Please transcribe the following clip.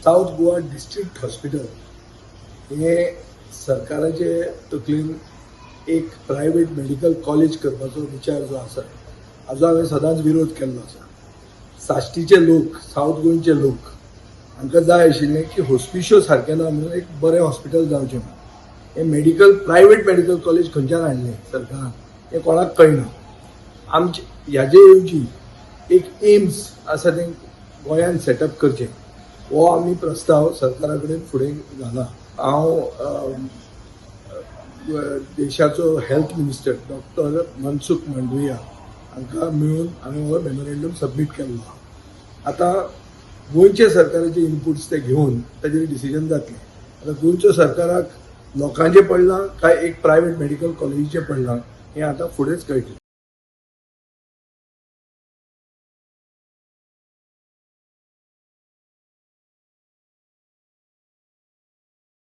South Goa district hospital हे सरकाराचे तकलेन एक प्रायवेट मेडिकल कॉलेज करपाचो विचार जो आसा हाजो हांवें सदांच विरोध केल्लो आसा. साश्टीचे लोक, साऊथ गोंयचे लोक हांकां जाय आशिल्लें की हॉस्पिशियो सारकें ना म्हणून एक बरें हॉस्पिटल जावचें म्हणून हे मेडिकल प्रायवेट मेडिकल कॉलेज खंयच्यान हाडलें सरकारान हें कोणाक कळना. आमचे ह्याचे येवजी एक एम्स आसा तें गोंयांत सेटअप करचें हो आमी प्रस्ताव सरकारा कडेन फुडें घाला. हांव देशाचो health minister doctor Mansukh Mandaviya हांकां मेळून हांवें हो मेमोरेंडम सबमीट केल्लो. आतां गोंयच्या सरकाराचे इनपुट्स ते घेवन ताचेर डिसिजन जातलें. आतां गोंयच्या सरकाराक लोकांचें पडलां काय एक प्रायवेट मेडिकल कॉलेजीचें पडलां हें आतां फुडेंच कळटलें.